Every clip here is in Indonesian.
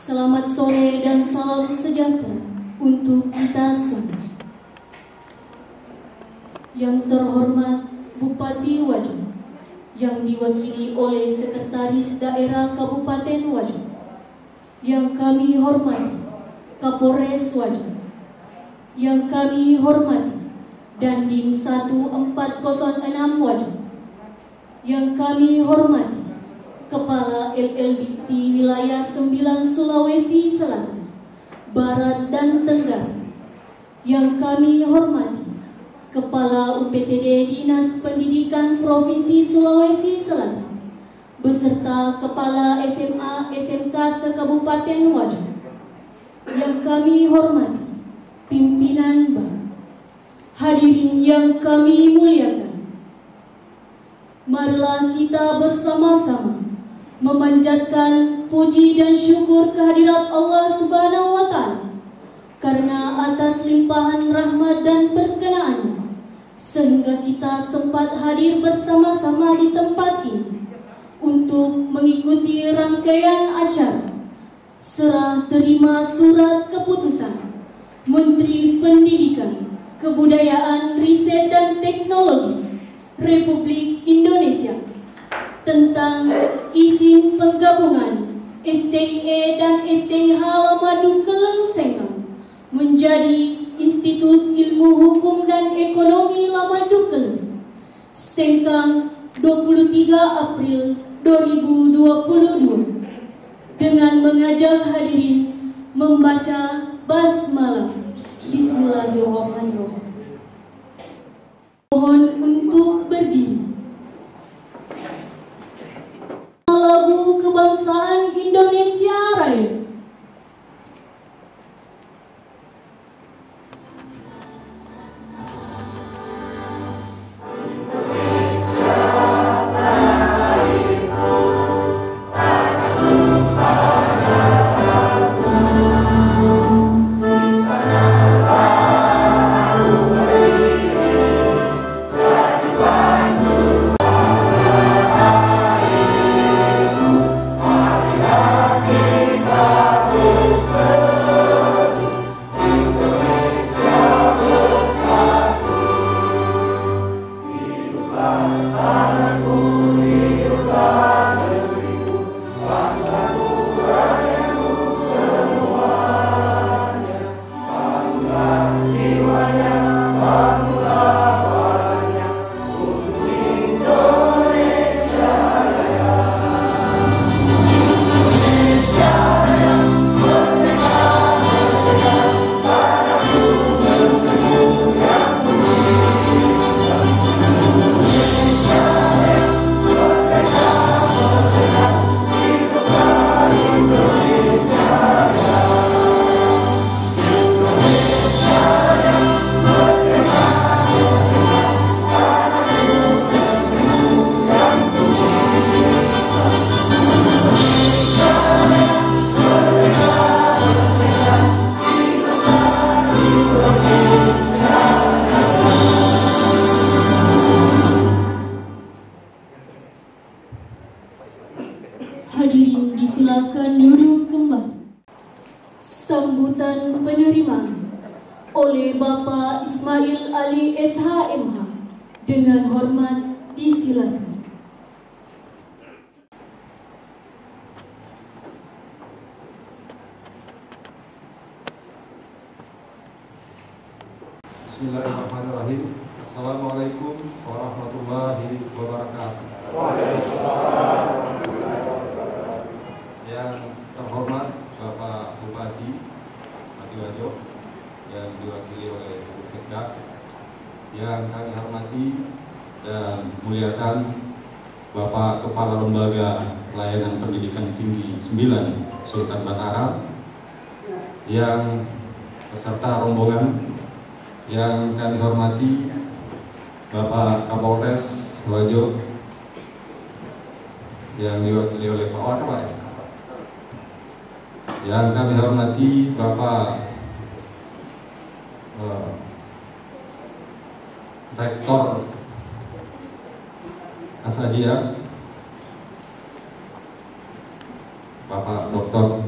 Selamat sore dan salam sejahtera untuk kita semua. Yang terhormat Bupati Wajo, yang diwakili oleh Sekretaris Daerah Kabupaten Wajo, yang kami hormati Kapolres Wajo, yang kami hormati Dandim 1406 Wajo, yang kami hormati Kepala LLDT Wilayah 9 Sulawesi Selatan, Barat dan Tenggara, yang kami hormati Kepala UPTD Dinas Pendidikan Provinsi Sulawesi Selatan, beserta Kepala SMA SMK se-Kabupaten Wajo, yang kami hormati pimpinan baru, hadirin yang kami muliakan. Marilah kita bersama-sama memanjatkan puji dan syukur kehadirat Allah Subhanahu wa Ta'ala karena atas limpahan rahmat dan perkenaannya sehingga kita sempat hadir bersama-sama di tempat ini untuk mengikuti rangkaian acara serah terima surat keputusan Menteri Pendidikan, Kebudayaan, Riset dan Teknologi Republik Indonesia tentang izin penggabungan STIE dan STIH Lamadu Keleng Sengkang menjadi Institut Ilmu Hukum dan Ekonomi Lamadu Keleng Sengkang 23 April 2022 dengan mengajak hadirin membaca basmalah. Bismillahirrahmanirrahim. Mohon untuk berdiri. Lagu Kebangsaan Indonesia Raya. Hadirin disilakan duduk kembali. Sambutan penerimaan oleh Bapak Ismail Ali SHMH dengan hormat disilakan. Bismillahirrahmanirrahim. Assalamualaikum warahmatullahi wabarakatuh. Yang terhormat Bapak Bupati Wajo yang diwakili oleh Ibu Sekda, yang kami hormati dan muliakan Bapak Kepala Lembaga Pelayanan Pendidikan Tinggi 9 Sultan Batara, yang beserta rombongan yang kami hormati Bapak Kapolres Wajo yang diwakili oleh Pak Wakil, yang kami hormati Bapak Rektor Asadia, Bapak Dr.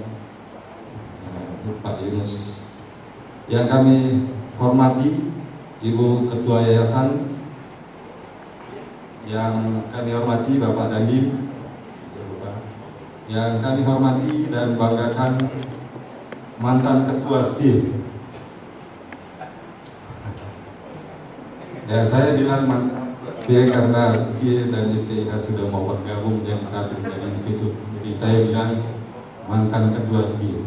Yunus. Yang kami hormati Ibu Ketua Yayasan, yang kami hormati Bapak Dandim, yang kami hormati dan banggakan mantan Ketua STIE. Ya, saya bilang mantan STIE karena STIE dan STIH sudah mau bergabung menjadi satu menjadi institut. Jadi saya bilang mantan Ketua STIE.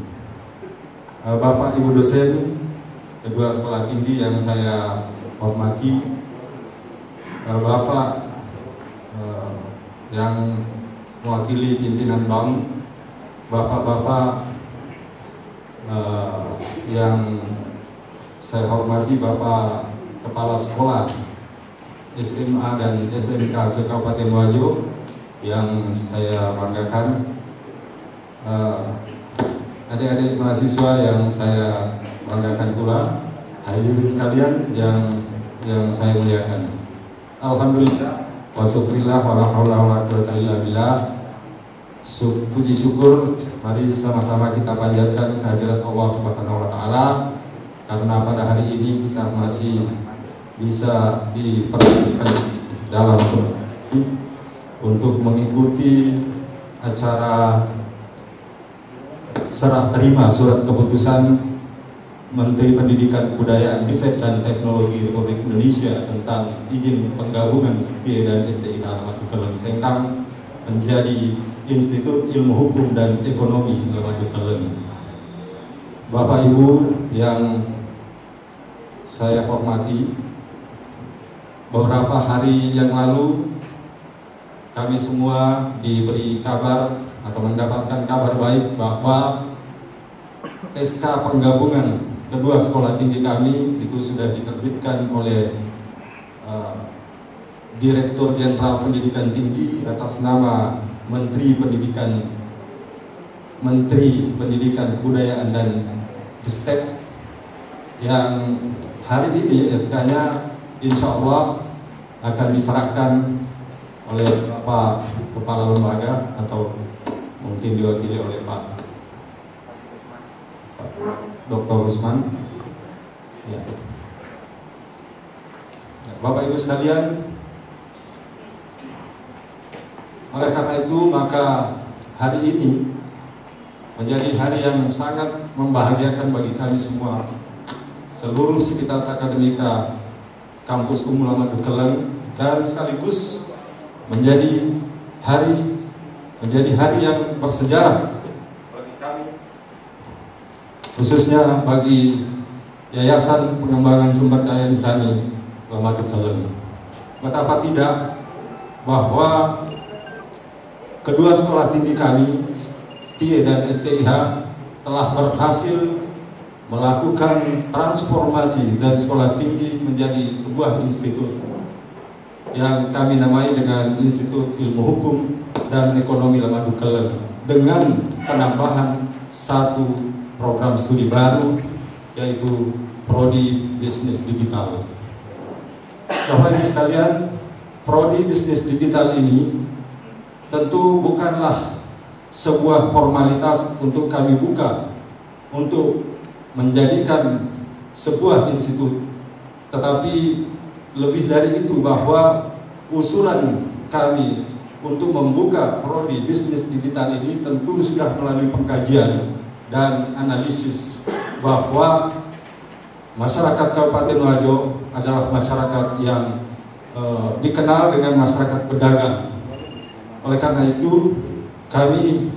Bapak Ibu dosen kedua sekolah tinggi yang saya hormati, Bapak yang mewakili pimpinan bank, bapak-bapak yang saya hormati, Bapak Kepala Sekolah SMA dan SMK se-Kabupaten Wajo yang saya banggakan, adik-adik mahasiswa yang saya banggakan pula, hadirin sekalian yang saya muliakan. Alhamdulillah wa syukurillah wa la haula wa la quwwata illa billah. Puji syukur mari sama-sama kita panjatkan kehadirat Allah Subhanahu wa taala, karena pada hari ini kita masih bisa dipertemukan dalam untuk mengikuti acara serah terima surat keputusan Menteri Pendidikan, Kebudayaan, Riset dan Teknologi Republik Indonesia tentang izin penggabungan STIE dan STIH Alamat Dukaleng Sengkang menjadi Institut Ilmu Hukum dan Ekonomi Alamat Dukaleng. Bapak Ibu yang saya hormati, beberapa hari yang lalu kami semua diberi kabar atau mendapatkan kabar baik bahwa SK penggabungan kedua sekolah tinggi kami itu sudah diterbitkan oleh Direktur Jenderal Pendidikan Tinggi atas nama Menteri Pendidikan, Kebudayaan dan Ristek, yang hari ini SK-nya insya Allah akan diserahkan oleh Bapak Kepala Lembaga atau mungkin diwakili oleh Pak Dr. Usman. Ya. Bapak Ibu sekalian, oleh karena itu maka hari ini menjadi hari yang sangat membahagiakan bagi kami semua, seluruh sivitas akademika Kampus Umum Alamat Dukaleng, dan sekaligus menjadi hari yang bersejarah bagi kami, khususnya bagi Yayasan Pengembangan Sumber Daya Insani Alamat Dukaleng. Betapa tidak bahwa kedua sekolah tinggi kami, STIE dan STIH, telah berhasil melakukan transformasi dari sekolah tinggi menjadi sebuah institut yang kami namai dengan Institut Ilmu Hukum dan Ekonomi Alamat Dukaleng, dengan penambahan satu program studi baru, yaitu Prodi Bisnis Digital. Bapak Ibu sekalian, Prodi Bisnis Digital ini tentu bukanlah sebuah formalitas untuk kami buka untuk menjadikan sebuah institut, tetapi lebih dari itu bahwa usulan kami untuk membuka Prodi Bisnis Digital ini tentu sudah melalui pengkajian dan analisis bahwa masyarakat Kabupaten Wajo adalah masyarakat yang dikenal dengan masyarakat pedagang. Oleh karena itu kami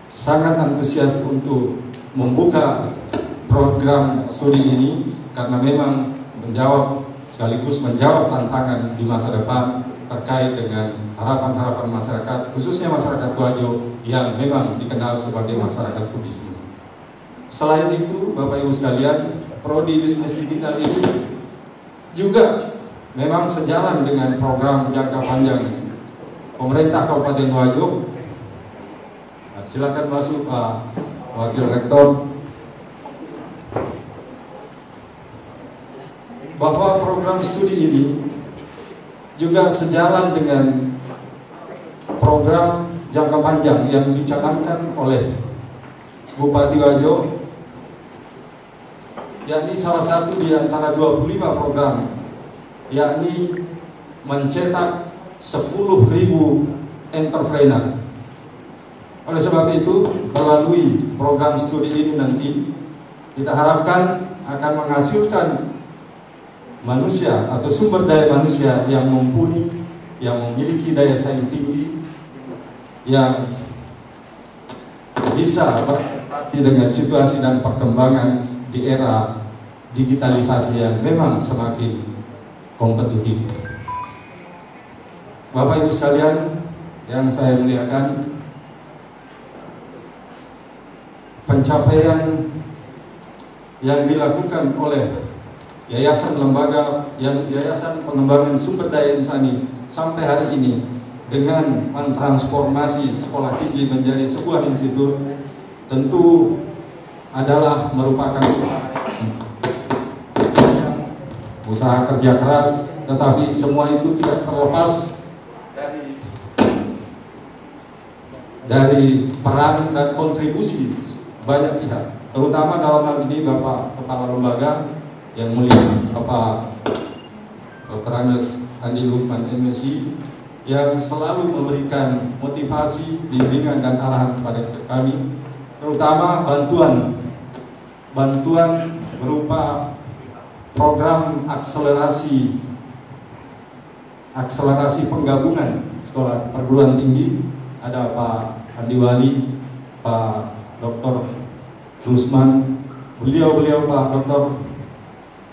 sangat antusias untuk membuka program studi ini, karena memang sekaligus menjawab tantangan di masa depan terkait dengan harapan-harapan masyarakat, khususnya masyarakat Wajo yang memang dikenal sebagai masyarakat pebisnis. Selain itu, Bapak Ibu sekalian, Prodi Bisnis Digital ini juga memang sejalan dengan program jangka panjang pemerintah Kabupaten Wajo. Silakan masuk Pak Wakil Rektor. Bahwa program studi ini juga sejalan dengan program jangka panjang yang dicanangkan oleh Bupati Wajo yakni salah satu di antara 25 program, yakni mencetak 10.000 entrepreneur. Oleh sebab itu, melalui program studi ini nanti kita harapkan akan menghasilkan manusia atau sumber daya manusia yang mumpuni, yang memiliki daya saing tinggi, yang bisa beradaptasi dengan situasi dan perkembangan di era digitalisasi yang memang semakin kompetitif. Bapak Ibu sekalian yang saya muliakan, pencapaian yang dilakukan oleh Yayasan Pengembangan Sumber Daya Insani sampai hari ini dengan mentransformasi sekolah tinggi menjadi sebuah institut tentu adalah merupakan usaha kerja keras, tetapi semua itu tidak terlepas dari peran dan kontribusi banyak pihak, terutama dalam hal ini Bapak Kepala Lembaga yang mulia Bapak Dr. Andes Andi Lukman MSI, yang selalu memberikan motivasi, bimbingan dan arahan kepada kami, terutama bantuan berupa program akselerasi penggabungan sekolah perguruan tinggi. Ada Pak Andi Wali, Pak Dr. Rusman, beliau Pak Dr.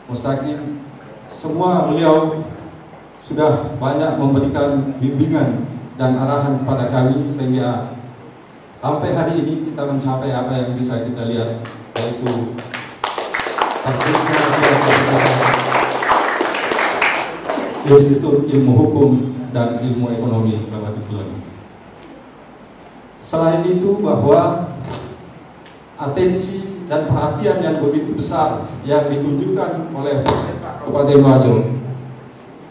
Mustaqim, semua beliau sudah banyak memberikan bimbingan dan arahan kepada kami sehingga sampai hari ini kita mencapai apa yang bisa kita lihat, yaitu Institut Ilmu Hukum dan Ilmu Ekonomi Bapak Ibu. Selain itu, bahwa atensi dan perhatian yang begitu besar yang ditunjukkan oleh pemerintah Kabupaten Wajo,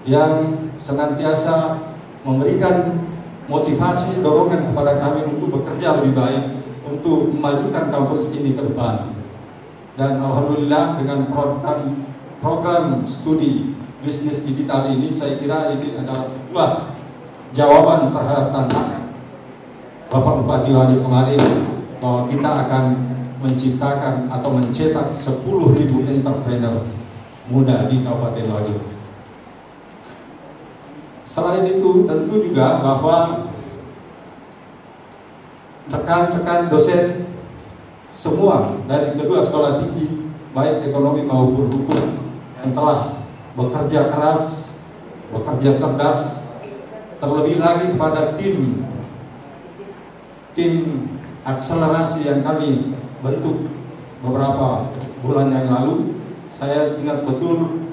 yang senantiasa memberikan motivasi, dorongan kepada kami untuk bekerja lebih baik, untuk memajukan kampus ini ke depan. Dan alhamdulillah dengan program studi bisnis digital ini, saya kira ini adalah sebuah jawaban terhadap tantangan Bapak Bupati Wajo kemarin, bahwa kita akan menciptakan atau mencetak 10.000 entrepreneur muda di Kabupaten Wajo. Selain itu, tentu juga bahwa rekan-rekan dosen semua dari kedua sekolah tinggi, baik ekonomi maupun hukum, yang telah bekerja keras, bekerja cerdas, terlebih lagi kepada tim akselerasi yang kami bentuk beberapa bulan yang lalu. Saya ingat betul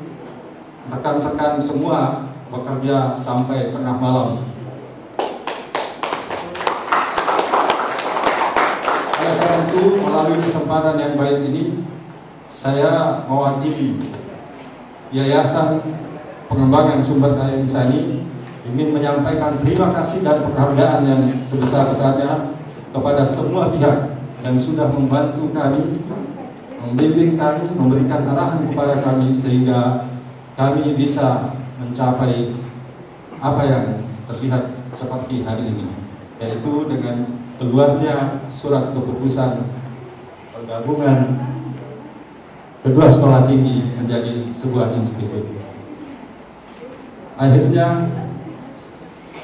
rekan-rekan semua bekerja sampai tengah malam. Oleh karena itu, melalui kesempatan yang baik ini, saya mewakili Yayasan Pengembangan Sumber Daya Insani ingin menyampaikan terima kasih dan penghargaan yang sebesar-besarnya kepada semua pihak yang sudah membantu kami, membimbing kami, memberikan arahan kepada kami sehingga kami bisa mencapai apa yang terlihat seperti hari ini, yaitu dengan keluarnya surat keputusan penggabungan kedua sekolah tinggi menjadi sebuah institut. Akhirnya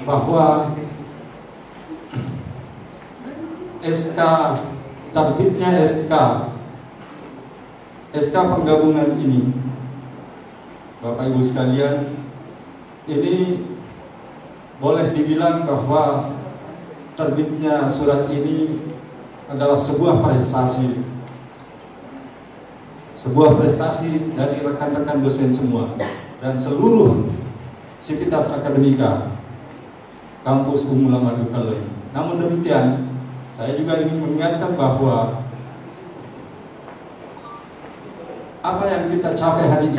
bahwa terbitnya SK penggabungan ini, Bapak Ibu sekalian, ini boleh dibilang bahwa terbitnya surat ini adalah sebuah prestasi dari rekan-rekan dosen semua dan seluruh sivitas akademika kampus Unggul Madukale. Namun demikian, saya juga ingin mengingatkan bahwa apa yang kita capai hari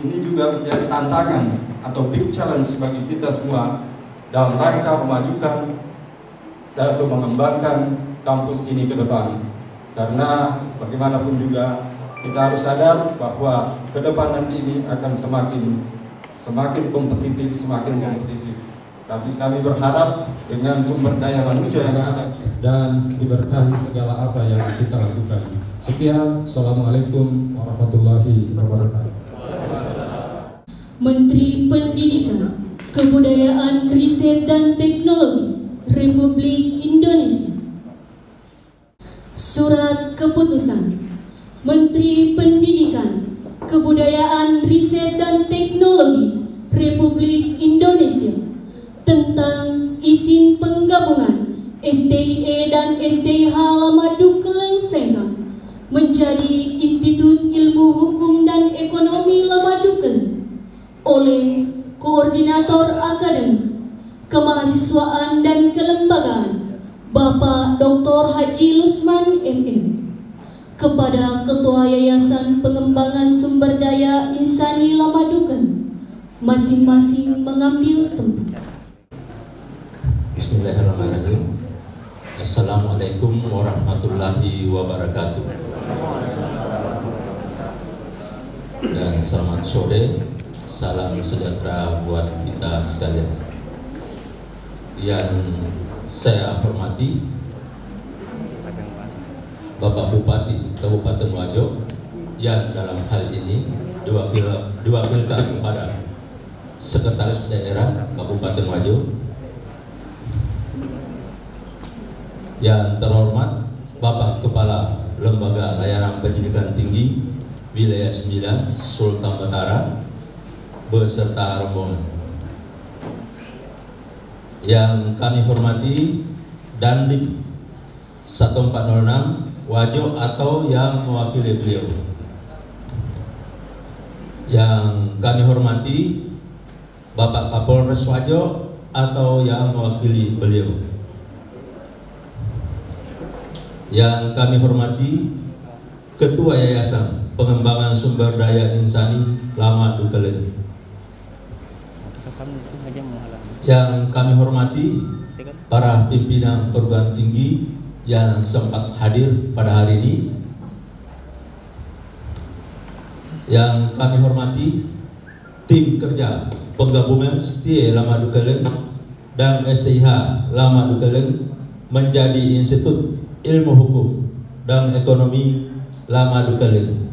ini juga menjadi tantangan atau big challenge bagi kita semua dalam rangka memajukan dan untuk mengembangkan kampus ini ke depan. Karena bagaimanapun juga Kita harus sadar bahwa ke depan nanti ini akan semakin kompetitif. Tapi kami berharap dengan sumber daya manusia yang ada dan diberkahi segala apa yang kita lakukan. Sekian, Assalamualaikum warahmatullahi wabarakatuh. Menteri Pendidikan, Kebudayaan, Riset dan Teknologi Republik Indonesia. Surat Keputusan Menteri Pendidikan, Kebudayaan, Riset dan Teknologi Republik Indonesia tentang izin penggabungan STIE dan STIH Lamadu Keleng Sengkang menjadi Institut Ilmu Hukum dan Ekonomi Lamadu Keleng oleh Koordinator Akademik Kemahasiswaan dan Kelembagaan Bapak Dr. Haji Lusman MM kepada Ketua Yayasan Pengembangan Sumber Daya Insani Lamadu Keleng masing-masing mengambil tempat. Bismillahirrahmanirrahim. Assalamualaikum warahmatullahi wabarakatuh. Dan selamat sore, salam sejahtera buat kita sekalian. Yang saya hormati Bapak Bupati Kabupaten Wajo yang dalam hal ini diwakilkan kepada Sekretaris Daerah Kabupaten Wajo. Yang terhormat Bapak Kepala Lembaga Layanan Pendidikan Tinggi Wilayah 9 Sultan Batara beserta rombongan. Yang kami hormati Dandim 1406 Wajo atau yang mewakili beliau. Yang kami hormati Bapak Kapolres Wajo atau yang mewakili beliau. Yang kami hormati Ketua Yayasan Pengembangan Sumber Daya Insani Lamadu Keleng. Yang kami hormati para pimpinan perguruan tinggi yang sempat hadir pada hari ini. Yang kami hormati tim kerja penggabungan STIE Lamadu Keleng dan STIH Lamadu Keleng menjadi Institut Ilmu Hukum dan Ekonomi Lamadu Keleng.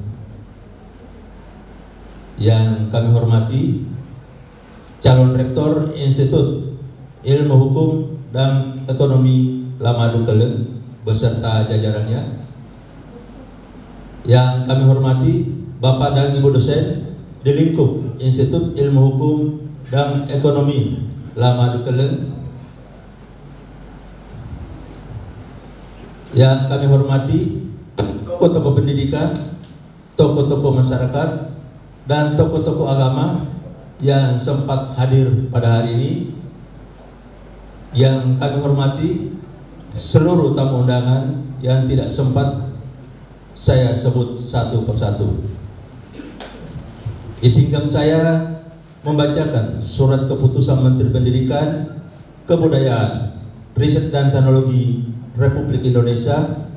Yang kami hormati calon rektor Institut Ilmu Hukum dan Ekonomi Lamadu Keleng beserta jajarannya. Yang kami hormati Bapak dan Ibu dosen di lingkup Institut Ilmu Hukum dan Ekonomi Lamadu Keleng. Yang kami hormati tokoh-tokoh pendidikan, tokoh-tokoh masyarakat, dan tokoh-tokoh agama yang sempat hadir pada hari ini. Yang kami hormati seluruh tamu undangan yang tidak sempat saya sebut satu persatu. Izinkan saya membacakan surat keputusan Menteri Pendidikan, Kebudayaan, Riset dan Teknologi Republik Indonesia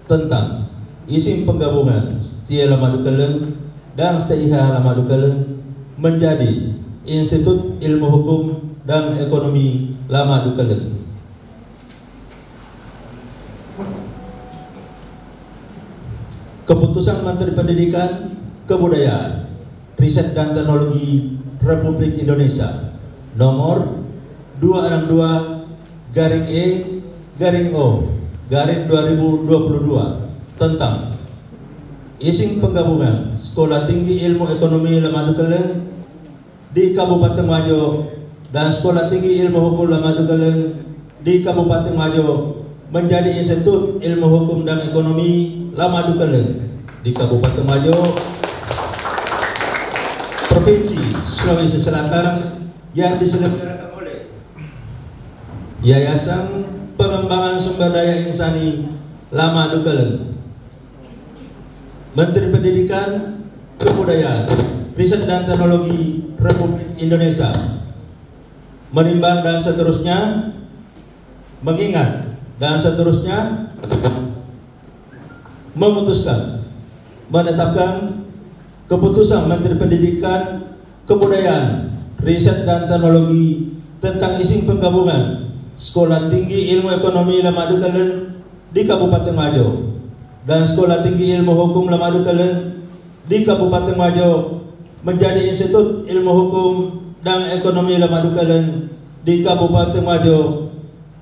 tentang izin penggabungan STIE Lamadu Keleng dan STIH Lamadu Keleng menjadi Institut Ilmu Hukum dan Ekonomi Lamadu Keleng. Keputusan Menteri Pendidikan, Kebudayaan, Riset dan Teknologi Republik Indonesia nomor 262/E/O/2022 tentang izin penggabungan Sekolah Tinggi Ilmu Ekonomi Lamadu Keleng di Kabupaten Wajo dan Sekolah Tinggi Ilmu Hukum Lamadu Keleng di Kabupaten Wajo menjadi Institut Ilmu Hukum dan Ekonomi Lamadu Keleng di Kabupaten Wajo, Provinsi Sulawesi Selatan yang diselenggarakan oleh Yayasan Pengembangan Sumber Daya Insani Lamadu Keleng. Menteri Pendidikan, Kebudayaan, Riset dan Teknologi Republik Indonesia menimbang dan seterusnya, mengingat dan seterusnya, memutuskan menetapkan keputusan Menteri Pendidikan, Kebudayaan, Riset dan Teknologi tentang izin penggabungan Sekolah Tinggi Ilmu Ekonomi Lamadukalen di Kabupaten Majo dan Sekolah Tinggi Ilmu Hukum Lamadukalen di Kabupaten Majo menjadi Institut Ilmu Hukum dan Ekonomi Lamadukalen di Kabupaten Majo,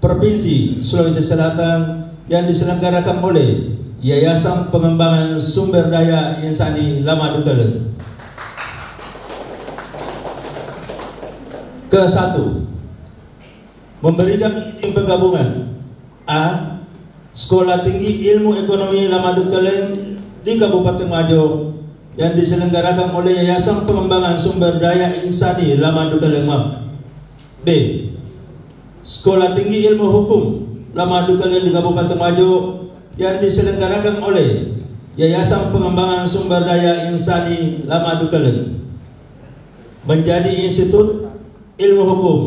Provinsi Sulawesi Selatan yang diselenggarakan oleh Yayasan Pengembangan Sumber Daya Insani Lamadukalen. Ke-1, memberikan izin penggabungan A. Sekolah Tinggi Ilmu Ekonomi Lamadukalen di Kabupaten Majo yang diselenggarakan oleh Yayasan Pengembangan Sumber Daya Insani Lamadukalen. B. Sekolah Tinggi Ilmu Hukum Lamadukalen di Kabupaten Majo yang diselenggarakan oleh Yayasan Pengembangan Sumber Daya Insani Lamadukalen menjadi Institut Ilmu Hukum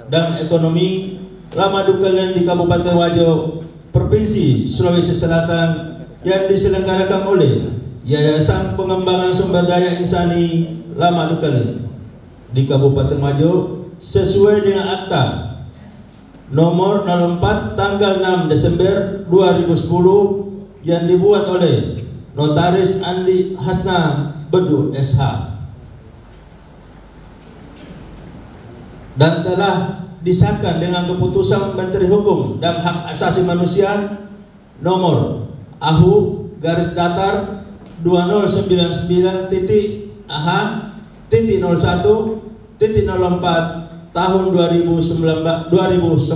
dan Ekonomi Lamadukalen di Kabupaten Majo, Provinsi Sulawesi Selatan yang diselenggarakan oleh Yayasan Pengembangan Sumber Daya Insani Lamadukalen di Kabupaten Majo sesuai dengan Akta nomor 04 tanggal 6 Desember 2010 yang dibuat oleh Notaris Andi Hasna Bedu SH dan telah disahkan dengan keputusan Menteri Hukum dan Hak Asasi Manusia nomor AHU garis datar 2099.AH.01.04 tahun 2011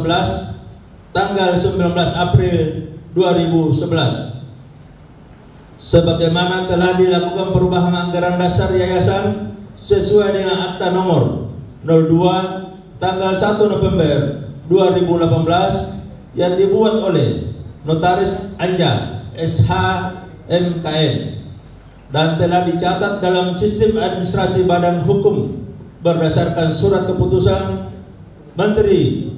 tanggal 19 April 2011 sebagaimana telah dilakukan perubahan anggaran dasar yayasan sesuai dengan Akta nomor 02 tanggal 1 November 2018 yang dibuat oleh Notaris Anja SH MKN dan telah dicatat dalam sistem administrasi Badan Hukum berdasarkan surat keputusan Menteri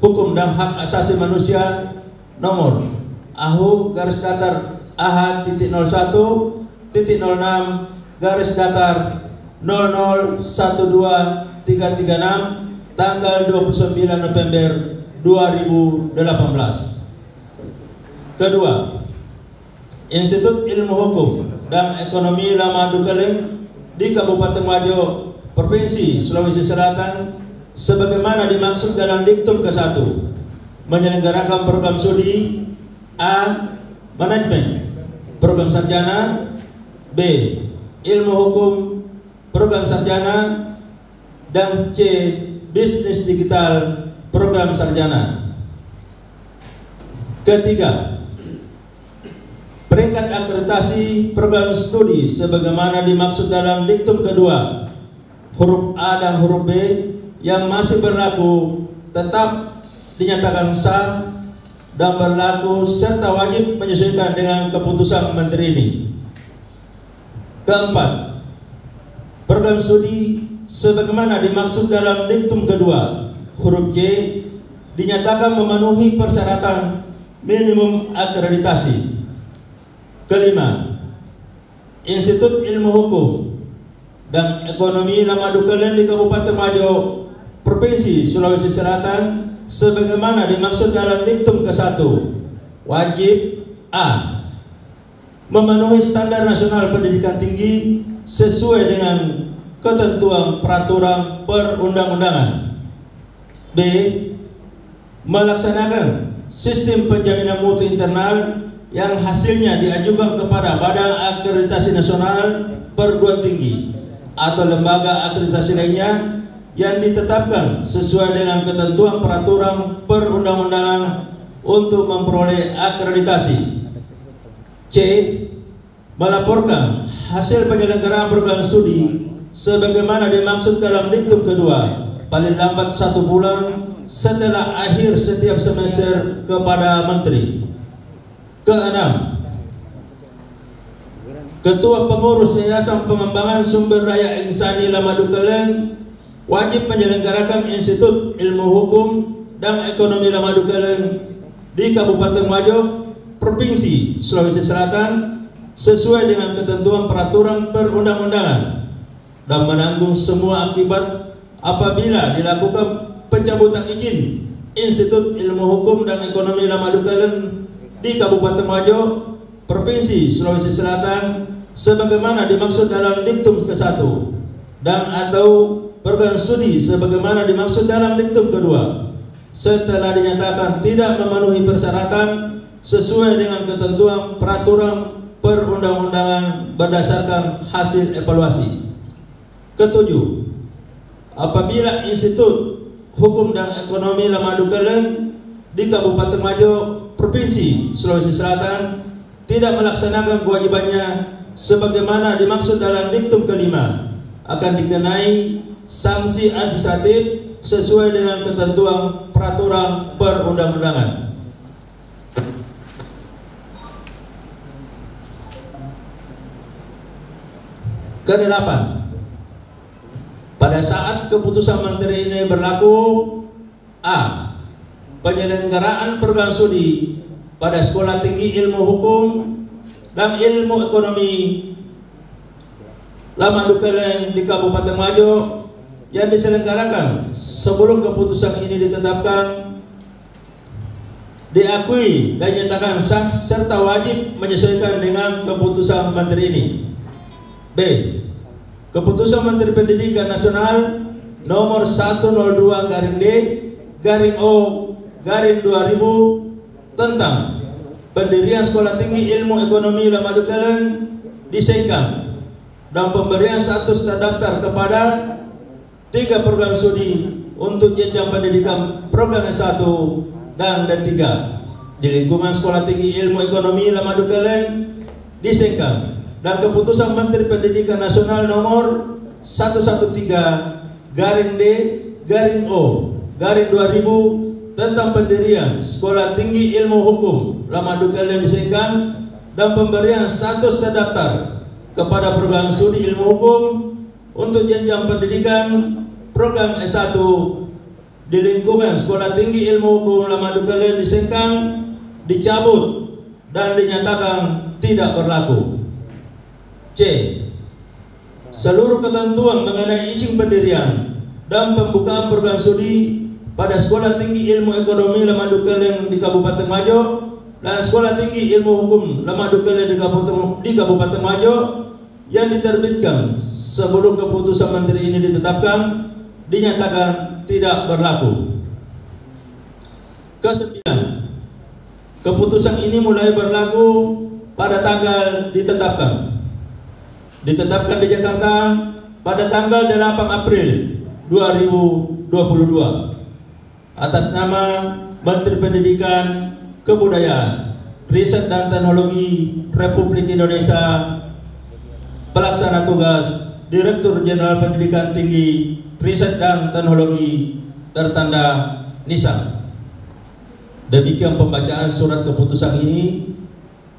Hukum dan Hak Asasi Manusia nomor AHU garis datar AH.01.06 garis datar 0012336 tanggal 29 November 2018. Kedua, Institut Ilmu Hukum dan Ekonomi Lamadukalen di Kabupaten Majo, Provinsi Sulawesi Selatan sebagaimana dimaksud dalam diktum ke-1 menyelenggarakan program studi A. Manajemen program sarjana, B. Ilmu Hukum program sarjana, dan C. Bisnis Digital program sarjana. Ketiga, peringkat akreditasi program studi sebagaimana dimaksud dalam diktum kedua huruf A dan huruf B yang masih berlaku tetap dinyatakan sah dan berlaku serta wajib menyesuaikan dengan keputusan Menteri ini. Keempat, program studi sebagaimana dimaksud dalam diktum kedua huruf C dinyatakan memenuhi persyaratan minimum akreditasi. Kelima, Institut Ilmu Hukum dan Ekonomi Lamadukalen di Kabupaten Majo, Provinsi Sulawesi Selatan sebagaimana dimaksud dalam diktum ke-1 wajib A. memenuhi standar nasional pendidikan tinggi sesuai dengan ketentuan peraturan perundang-undangan. B. Melaksanakan sistem penjaminan mutu internal yang hasilnya diajukan kepada Badan Akreditasi Nasional Perguruan Tinggi atau lembaga akreditasi lainnya yang ditetapkan sesuai dengan ketentuan peraturan perundang-undangan untuk memperoleh akreditasi. C. Melaporkan hasil penyelenggaraan program studi sebagaimana dimaksud dalam diktum kedua paling lambat 1 bulan setelah akhir setiap semester kepada Menteri. Keenam, Ketua Pengurus Yayasan Pengembangan Sumber Daya Insani Lamadukalen wajib menyelenggarakan Institut Ilmu Hukum dan Ekonomi Lamadukalen di Kabupaten Majo, Provinsi Sulawesi Selatan sesuai dengan ketentuan peraturan perundang-undangan dan menanggung semua akibat apabila dilakukan pencabutan izin Institut Ilmu Hukum dan Ekonomi Lamadukelen di Kabupaten Wajo, Provinsi Sulawesi Selatan sebagaimana dimaksud dalam diktum ke-1 dan atau program studi sebagaimana dimaksud dalam diktum kedua setelah dinyatakan tidak memenuhi persyaratan sesuai dengan ketentuan peraturan perundang-undangan berdasarkan hasil evaluasi. Ketujuh, apabila Institut Hukum dan Ekonomi Lamadukelen di Kabupaten Wajo, Provinsi Sulawesi Selatan tidak melaksanakan kewajibannya sebagaimana dimaksud dalam diktum kelima, akan dikenai sanksi administratif sesuai dengan ketentuan peraturan perundang-undangan. Kedelapan, pada saat keputusan Menteri ini berlaku, A. Penyelenggaraan program studi pada Sekolah Tinggi Ilmu Hukum dan Ilmu Ekonomi Lamadukelen di Kabupaten Wajo yang diselenggarakan sebelum keputusan ini ditetapkan diakui dan nyatakan sah serta wajib menyesuaikan dengan keputusan Menteri ini. B. Keputusan Menteri Pendidikan Nasional nomor 102-D-O-2000 tentang pendirian Sekolah Tinggi Ilmu Ekonomi Lamadukelen disahkan dan pemberian status terdaftar kepada 3 program studi untuk jenjang pendidikan program S1 dan D3 di lingkungan Sekolah Tinggi Ilmu Ekonomi Lamadukelen disahkan dan keputusan Menteri Pendidikan Nasional nomor 113-D-O-2000 tentang pendirian Sekolah Tinggi Ilmu Hukum Lamadukelen disahkan dan pemberian status terdaftar kepada program studi ilmu hukum untuk jenjang pendidikan program S1 di lingkungan Sekolah Tinggi Ilmu Hukum Lamadukelen disahkan, dicabut dan dinyatakan tidak berlaku. C. Seluruh ketentuan mengenai izin pendirian dan pembukaan program studi pada Sekolah Tinggi Ilmu Ekonomi Lamadukelen di Kabupaten Wajo dan Sekolah Tinggi Ilmu Hukum Lamadukelen di Kabupaten Wajo yang diterbitkan sebelum keputusan Menteri ini ditetapkan dinyatakan tidak berlaku. Ke-9, keputusan ini mulai berlaku pada tanggal ditetapkan di Jakarta pada tanggal 8 April 2022 atas nama Menteri Pendidikan, Kebudayaan, Riset dan Teknologi Republik Indonesia, Pelaksana Tugas Direktur Jenderal Pendidikan Tinggi, Riset dan Teknologi, tertanda NISA. Demikian pembacaan surat keputusan ini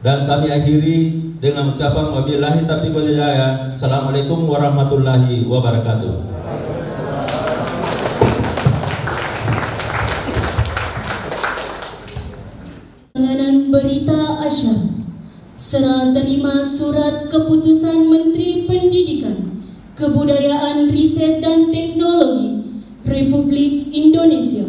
dan kami akhiri dengan ucapan wabillahi taufiq wal hidayah. Assalamualaikum warahmatullahi wabarakatuh. Penanganan berita acara. Serah terima surat keputusan Menteri Pendidikan, Kebudayaan, Riset dan Teknologi Republik Indonesia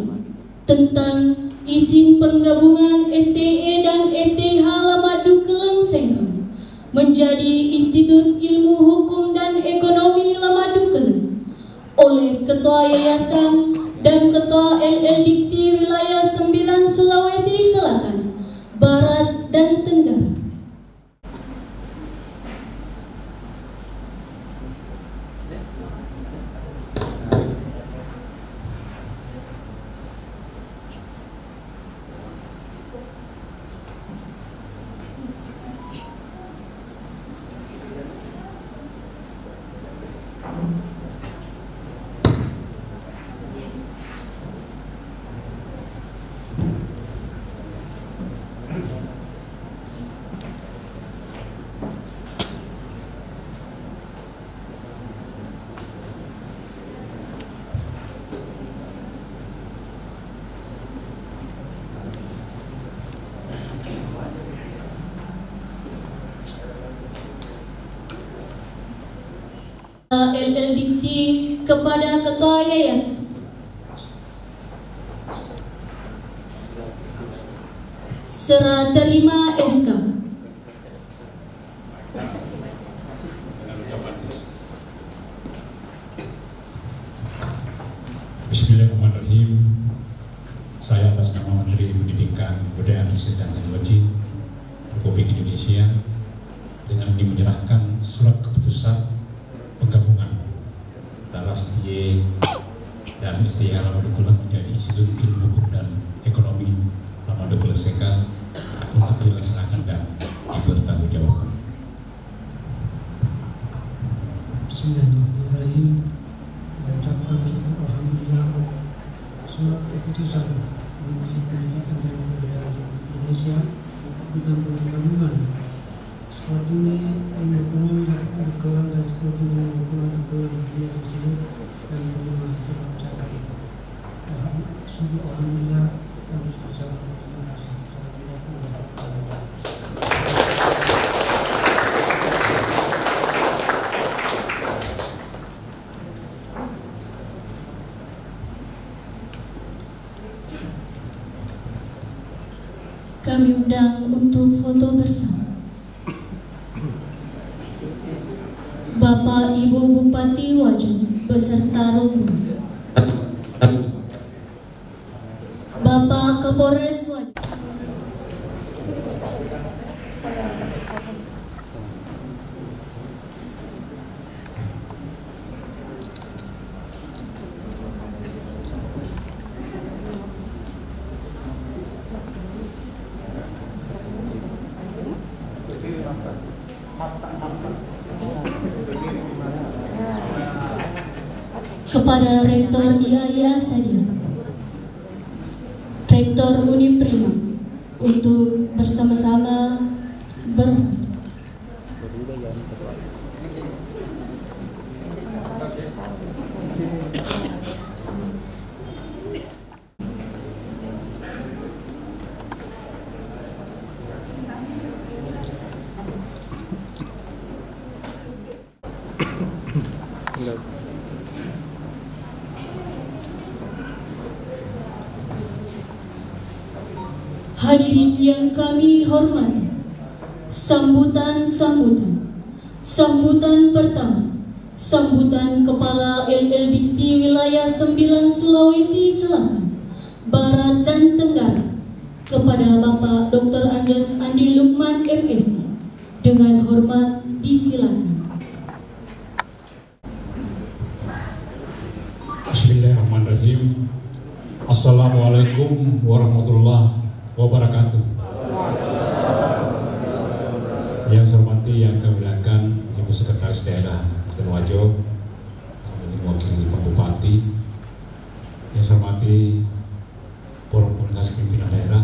tentang izin penggabungan STE dan STH Lamadukelen Sengkang menjadi Institut Ilmu Hukum dan Ekonomi Lamadukelen oleh Ketua Yayasan dan Ketua LLDIPTI Wilayah 9 Sulawesi Selatan, Barat dan Tenggara. LLDikti kepada Ketua Yayasan. Serah terima SK. Bismillahirrahmanirrahim. Saya atas nama Menteri Pendidikan, Kebudayaan, Riset dan Teknologi Republik Indonesia dengan ini menyerahkan surat keputusan penggabungan antara STIE dan STIE Lamadukula menjadi Institut Ilmu Hukum dan Ekonomi Lamadukula Seka untuk dilaksanakan dan dipertanggungjawabkan. Bismillahirrahmanirrahim. Ucapkan syukur alhamdulillah surat keputusan Menteri Pendidikan dan Kebudayaan Indonesia tentang penggabungan Sekolah Tinggi Ilmu Ekonomi dan Pendidikan dan Sekolah Tinggi Ilmu Ekonomi dan Pendidikan menjadi institut dan terima terucapkan syukur alhamdulillah dan salam. Terima kasih. Assalamualaikum warahmatullahi wabarakatuh. Kami undang untuk foto bersama Bapak Ibu Bupati Wajo beserta rombongan, Bapak Kapolres Wajo, kepada Rektor IAIA Sadia, Rektor Uniprima untuk bersama-sama berfoto. Hadirin yang kami hormati, sambutan pertama, sambutan Kepala LLDikti Wilayah 9 Sulawesi Selatan, Barat dan Tenggara kepada Bapak Dr. Andes Andi Lukman MSc. Dengan hormat disilakan. Bismillahirrahmanirrahim. Assalamualaikum warahmatullahi wabarakatuh. Yang saya hormati, yang kami muliakan Ibu Sekretaris Daerah Kabupaten Wajo, yang mewakili Pak Bupati, yang saya hormati Forum Komunikasi Pimpinan Daerah,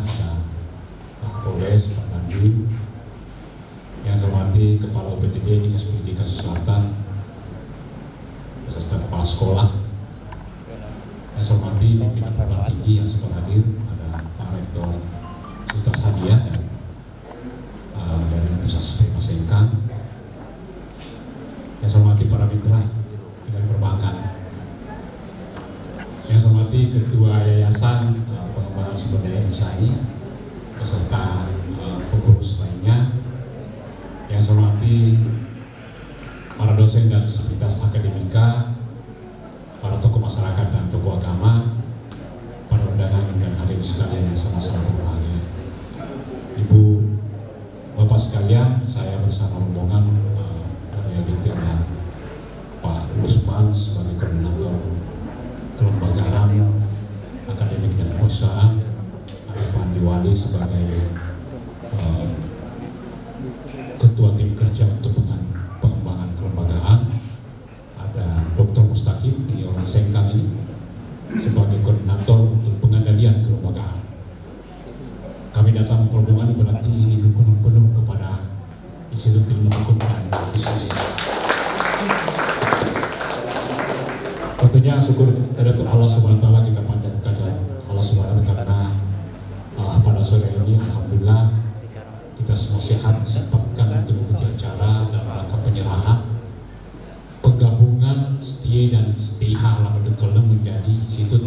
Pak Polres, Pak Dandim, yang saya hormati Kepala UPTD Dinas Pendidikan Selatan beserta Kepala Sekolah, yang saya hormati pimpinan perguruan tinggi yang sempat hadir, ada Pak Rektor Universitas Hadiah dan dari Universitas Prima Sengkang, yang saya hormati para mitra dengan perbankan, yang saya hormati Ketua Yayasan Pengembangan Sumber Daya INSAI beserta pengurus lainnya, yang saya hormati para dosen dan sivitas akademika, para tokoh masyarakat dan tokoh agama, para undangan dan hadirin sekalian yang sama-sama berbahagia. Ibu, Bapak sekalian, saya bersama rombongan dari LDT ada Pak Usman sebagai koordinator kelembagaan akademik dan perusahaan, ada Pak Andi Wali sebagai ketua tim kerja untuk pengembangan kelembagaan, ada Dr. Mustaqim, ini orang Sengkang ini, sebagai koordinator untuk pengendalian kelembagaan. Kami datang perhubungan berarti ini dukungan penuh kepada Institut Ilmu Hukum dan Bisnis. Tentunya syukur kehadirat Allah Subhanahu wa taala, kita panjatkan Allah Subhanahu wa taala karena pada sore ini alhamdulillah kita semua sehat, disempatkan untuk mengikuti acara dalam rangka penyerahan penggabungan STIE dan STIH Lamadukelen menjadi Institut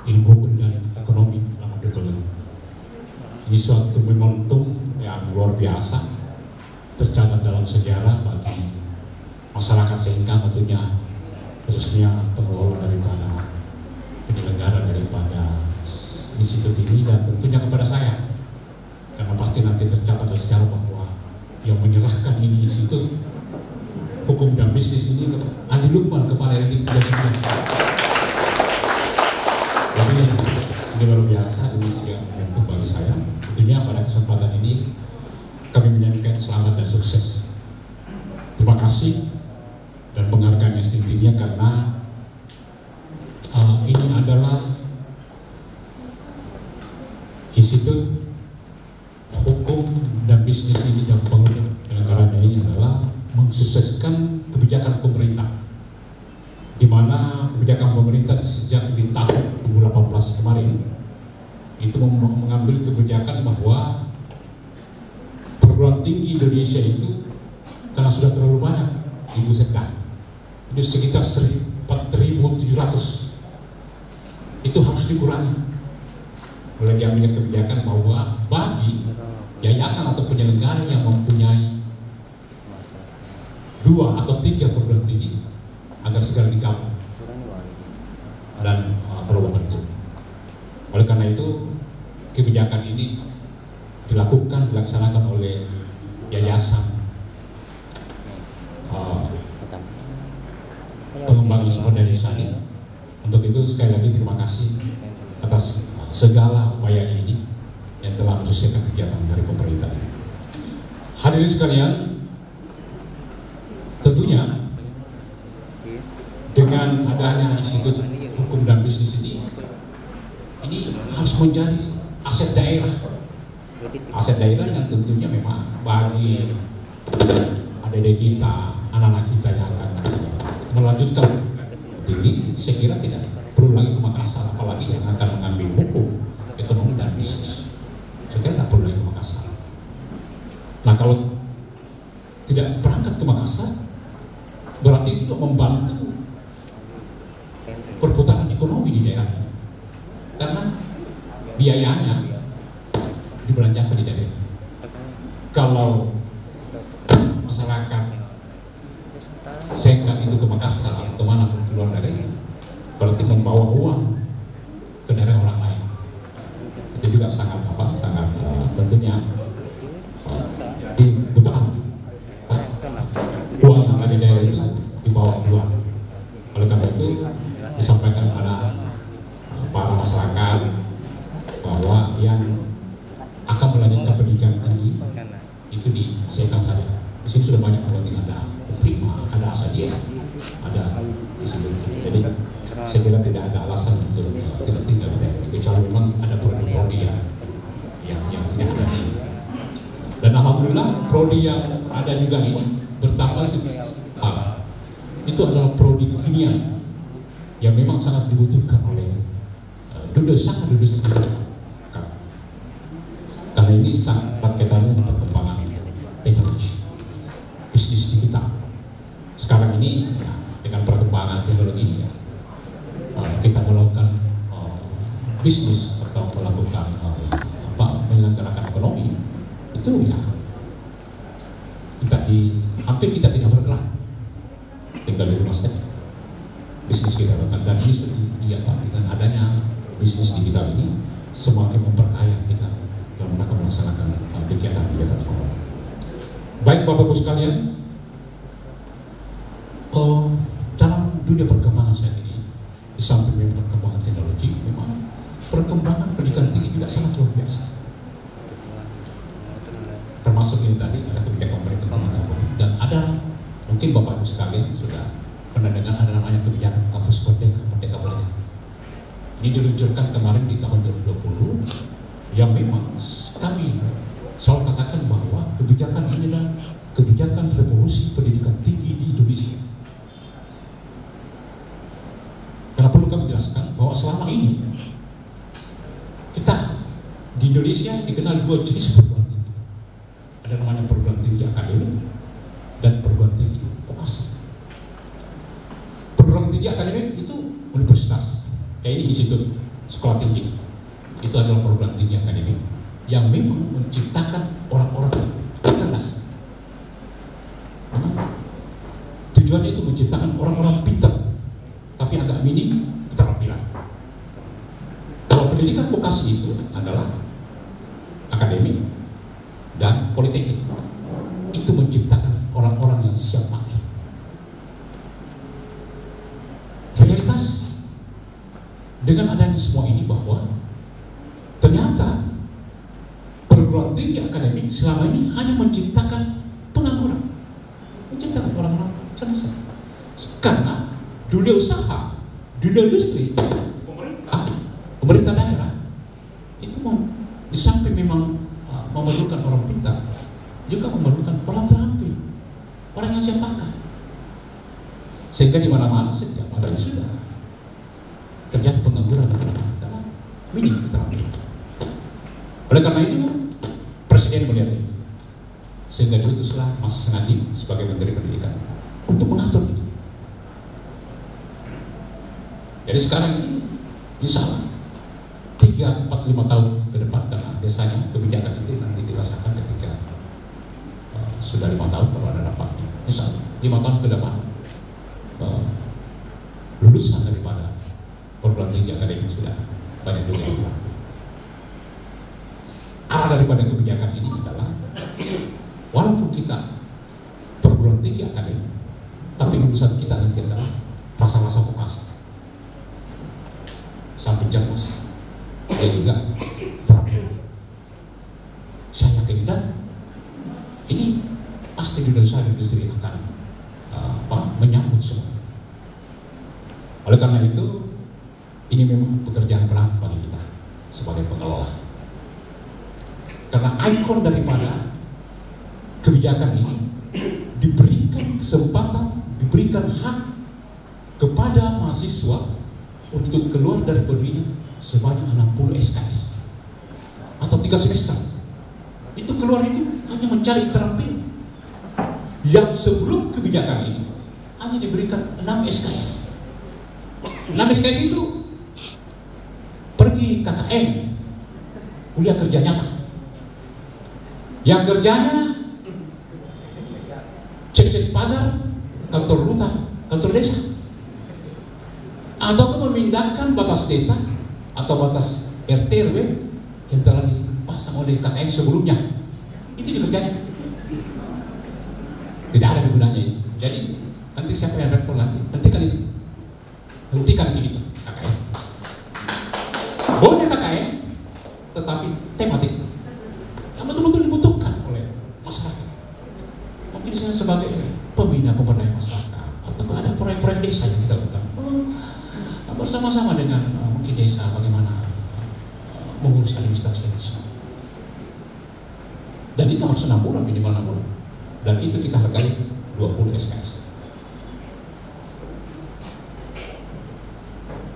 Ilmu Hukum dan Ekonomi Lamadukelen. Ini suatu momentum yang luar biasa, tercatat dalam sejarah bagi masyarakat Sengkang, tentunya khususnya pengelola daripada penyelenggara daripada institut ini, dan tentunya kepada saya, karena pasti nanti tercatat dalam sejarah bahwa yang menyerahkan ini Institut Hukum dan Bisnis ini Andi Lukman, kepala Edik 39. Jadi ini luar biasa, ini juga momentum bagi saya. Tentunya pada kesempatan ini kami menyampaikan selamat dan sukses. Terima kasih dan penghargaan yang setinggi-tingginya karena ini adalah Institut Hukum dan Bisnis ini dan penyelenggaranya ini adalah mensukseskan kebijakan pemerintah, di mana kebijakan pemerintah sejak di tahun 2018 kemarin itu mengambil kebijakan bahwa perguruan tinggi Indonesia itu karena sudah terlalu banyak ibu sekda, itu sekitar 4.700, itu harus dikurangi. Mulai diambil kebijakan bahwa bagi yayasan atau penyelenggara yang mempunyai 2 atau 3 perguruan tinggi agar segera digabung dan berubah bentuk. Oleh karena itu kebijakan ini dilaksanakan oleh yayasan pengembang Islam dan Isani. Untuk itu sekali lagi terima kasih atas segala upaya ini yang telah mensukseskan kegiatan dari pemerintah. Hadirin sekalian, tentunya dengan adanya Institut Hukum dan Bisnis ini harus menjadi aset daerah. Aset daerah yang tentunya memang bagi adik-adik kita, anak-anak kita yang akan melanjutkan tinggi, saya kira tidak perlu lagi ke Makassar, apalagi yang akan mengambil hukum, ekonomi dan bisnis. Saya kira tidak perlu lagi ke Makassar. Nah, kalau tidak berangkat ke Makassar, berarti itu untuk membantu perputaran ekonomi di daerah ini, karena biayanya dibelanjakan di daerah. Kalau masyarakat Sengkang itu ke Makassar atau kemana pun keluar dari itu, berarti membawa uang ke daerah orang lain. Itu juga sangat tentunya beban uang yang ada di daerah itu dibawa keluar. Oleh karena itu disampaikan kepada para masyarakat bahwa yang akan melanjutkan pendidikan tinggi itu di Sengkang saja. Di sini sudah banyak pendidikan, ada Prima, ada Asadia, ada di sini. Jadi saya kira tidak ada alasan untuk tidak tinggal di daerah, kecuali memang ada prodi-prodi yang tidak ada di sini. Dan alhamdulillah prodi yang ada juga ini bertambah itu adalah prodi kekinian yang memang sangat dibutuhkan oleh sangat karena ini sangat kaitannya dengan perkembangan teknologi bisnis digital. Sekarang ini ya, dengan perkembangan teknologi ini ya, kita melakukan bisnis atau melakukan menyelenggarakan ekonomi itu ya hampir kita tidak bergerak, tinggal di rumah saja bisnis kita lakukan. Dan ini sudah dilihat dengan adanya bisnis digital ini semakin memperkaya kita dalam rangka melaksanakan kegiatan-kegiatan ekonomi. Baik Bapak Ibu sekalian, dalam dunia perkembangan saat ini, di samping perkembangan teknologi, memang perkembangan pendidikan tinggi juga sangat luar biasa. Termasuk ini tadi ada kebijakan pemerintah tentang kampus, dan ada mungkin Bapak Ibu sekalian sudah pernah dengar ada namanya kebijakan kampus Merdeka Belajar. Ini diluncurkan kemarin di tahun 2020, yang memang kami selalu katakan bahwa kebijakan ini adalah kebijakan revolusi pendidikan tinggi di Indonesia. Karena perlu kami jelaskan bahwa selama ini kita di Indonesia dikenal 2 jenis perguruan tinggi. Ada namanya perguruan tinggi akademik dan perguruan tinggi vokasi. ini institut sekolah tinggi. Itu adalah perguruan tinggi akademik yang memang menciptakan orang-orang cerdas. Tujuannya itu menciptakan orang-orang pintar, tapi agak minim keterampilan. Kalau pendidikan vokasi itu adalah akademik dan politeknik, itu menciptakan orang-orang yang siap pakai. Realitas dengan adanya semua ini bahwa ternyata perguruan tinggi akademik selama ini hanya menciptakan pengangguran, menciptakan orang-orang cerdas. Karena dunia usaha, dunia industri, pemerintah daerah itu di samping memang memerlukan orang pintar, juga memerlukan orang terampil, orang yang siap pakai. Sehingga di mana-mana sejak ada sudah terjadi pengangguran karena minim keterampilan. Oleh karena itu Presiden melihat ini, sehingga diutuslah Mas Nadiem sebagai Menteri Pendidikan untuk mengatur ini. Jadi sekarang ini insya Allah 3, 4, 5 tahun ke depan, karena biasanya kebijakan itu nanti dirasakan ketika sudah 5 tahun baru ada dampaknya. Insya Allah 5 tahun ke depan lulusan daripada perguruan tinggi akademik sudah banyak juga yang telah. Arah daripada kebijakan ini adalah walaupun kita perguruan tinggi akademik, tapi lulusan kita nanti adalah rasa-rasa vokasi, sampai cerdas dan juga terampil. Saya yakin dan ini pasti di Indonesia industri akan menyambut semua. Oleh karena itu, ini memang pekerjaan berat bagi kita sebagai pengelola. Karena ikon daripada kebijakan ini diberikan kesempatan, diberikan hak kepada mahasiswa untuk keluar dari perguruan sebanyak 60 SKS atau 3 semester. Itu keluar itu hanya mencari keterampilan. Yang sebelum kebijakan ini hanya diberikan 6 SKS. 6 SKS itu pergi KKN, kuliah kerja nyata. Yang kerjanya cek-cek pagar, kantor lurah, kantor desa, atau memindahkan batas desa atau batas RT RW yang telah dipasang oleh KKN sebelumnya. Itu dikerjanya. Tidak ada gunanya itu. Jadi nanti siapa yang rektor nanti hentikan itu, hentikan itu KKN. Boleh KKN, tetapi tematik yang betul-betul dibutuhkan oleh masyarakat. Mungkin saya sebagai pembina pemberdayaan masyarakat atau ada proyek-proyek desa yang kita lakukan bersama-sama dengan mungkin desa, bagaimana mengurus administrasi desa. Dan itu harus 6 bulan, minimal 6 bulan. Dan itu kita hargai 20 SKS.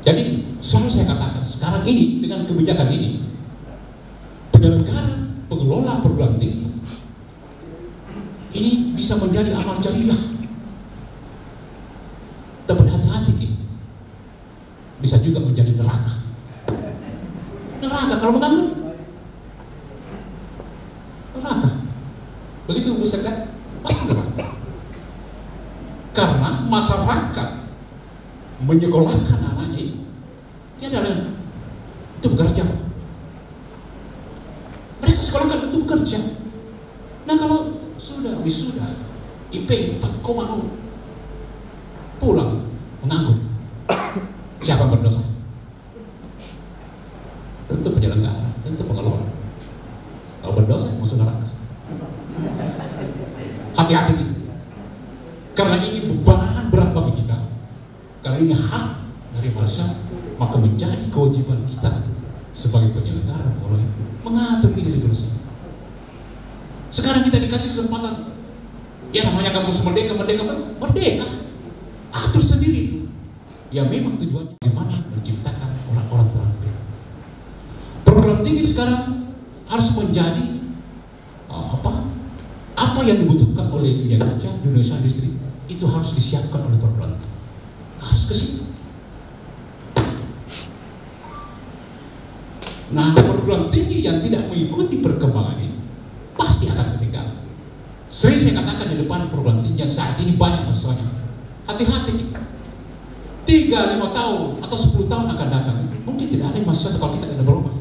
Jadi selalu saya katakan, sekarang ini dengan kebijakan ini, penyelenggara, pengelola perguruan tinggi ini bisa menjadi amal jariah. Tapi hati-hati ini bisa juga menjadi neraka. Neraka kalau menganggur, neraka. Begitu bisa kan? Pasti neraka. Karena masyarakat menyekolahkan anaknya itu tiada lain, itu bekerja. Mereka sekolahkan itu bekerja. Nah kalau sudah wisuda IP 4,0 pulang menganggur, siapa berdosa? Tentu penyelenggara, tentu pengelola. Kalau berdosa masuk neraka. Hati-hati, karena ini beban berat bagi kita. Karena ini hak dari manusia, maka menjadi kewajiban kita sebagai penyelenggara mulai mengatur ini dari dulu. Sekarang kita dikasih kesempatan, ya namanya kampus merdeka, merdeka, atur sendiri itu. Ya memang tujuannya bagaimana menciptakan orang-orang terampil. Perguruan tinggi sekarang harus menjadi apa yang dibutuhkan oleh dunia kerja, dunia industri, itu harus disiapkan oleh perguruan tinggi. Harus ke situ. Nah, perguruan tinggi yang tidak mengikuti perkembangan ini pasti akan ketinggalan. Sering saya katakan di depan perguruan tinggi yang saat ini banyak masalahnya. Hati-hati, 3-5 tahun atau 10 tahun akan datang, mungkin tidak ada masalah kalau kita tidak berubah.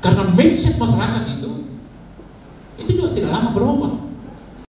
Karena mindset masyarakat itu juga tidak lama berubah.